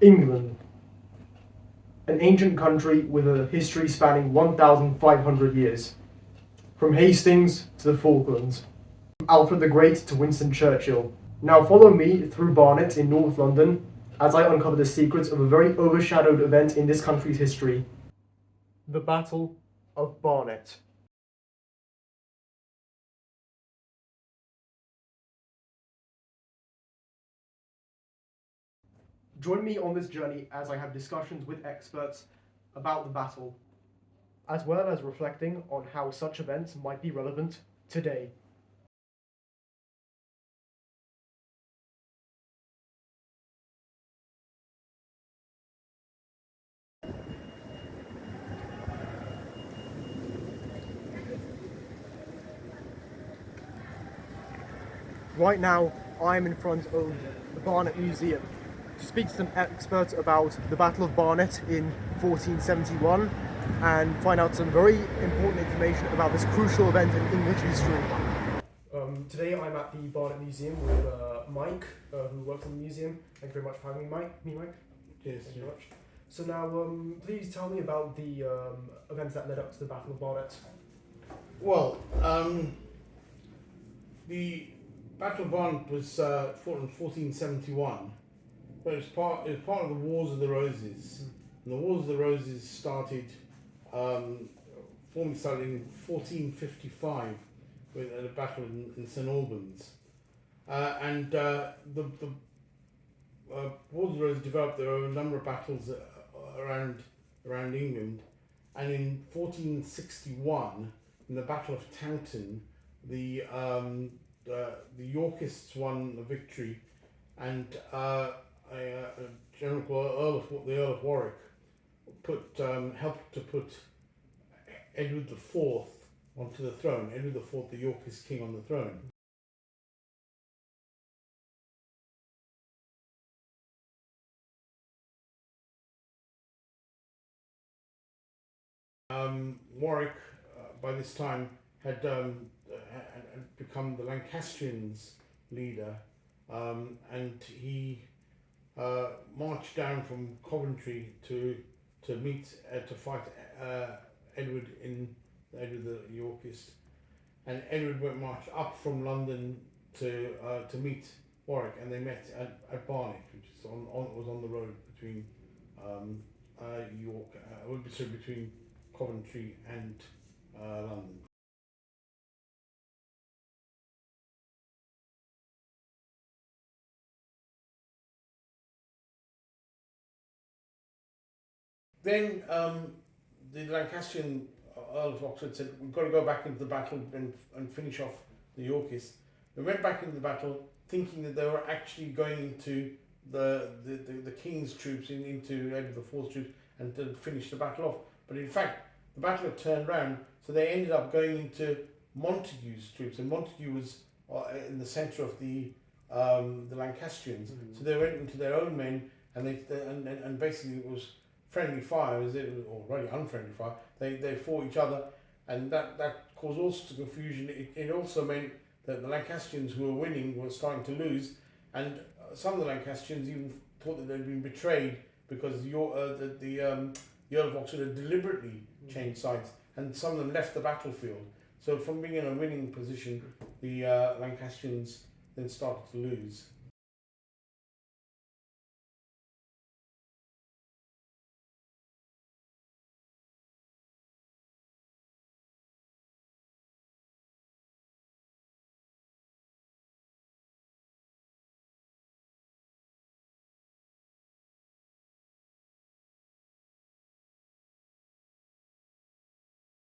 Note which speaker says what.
Speaker 1: England, an ancient country with a history spanning 1,500 years, from Hastings to the Falklands, from Alfred the Great to Winston Churchill. Now follow me through Barnet in North London as I uncover the secrets of a very overshadowed event in this country's history, the Battle of Barnet. Join me on this journey as I have discussions with experts about the battle, as well as reflecting on how such events might be relevant today. Right now, I'm in front of the Barnet Museum to speak to some experts about the Battle of Barnet in 1471 and find out some very important information about this crucial event in English history. Today I'm at the Barnet Museum with Mike, who works in the museum. Thank you very much for having me, Mike.
Speaker 2: Yes.
Speaker 1: Thank you very much. So now, please tell me about the events that led up to the Battle of Barnet.
Speaker 2: Well, the Battle of Barnet was fought in 1471, but it was part of the Wars of the Roses. And the Wars of the Roses started formally started in 1455 with a battle in St Albans, and the Wars of the Roses developed. There were a number of battles around England, and in 1461, in the Battle of Taunton, the Yorkists won the victory, and a general called the Earl of Warwick helped to put Edward IV onto the throne. Edward IV, the Yorkist king, on the throne. Warwick, by this time, had become the Lancastrians' leader, and he marched down from Coventry to fight Edward the Yorkist, and Edward marched up from London to meet Warwick, and they met at Barnet, which is was on the road between between Coventry and London. Then the Lancastrian Earl of Oxford said, "We've got to go back into the battle and finish off the Yorkists." They went back into the battle thinking that they were actually going into the King's troops, into Edward IV's troops, and to finish the battle off. But in fact, the battle had turned round, so they ended up going into Montague's troops, and Montague was in the centre of the Lancastrians. Mm-hmm. So they went into their own men, and basically it was friendly fire, or really unfriendly fire. They fought each other, and that caused all sorts of confusion. It also meant that the Lancastrians who were winning were starting to lose, and some of the Lancastrians even thought that they'd been betrayed because the Earl of Oxford had deliberately changed sides, and some of them left the battlefield. So from being in a winning position, the Lancastrians then started to lose.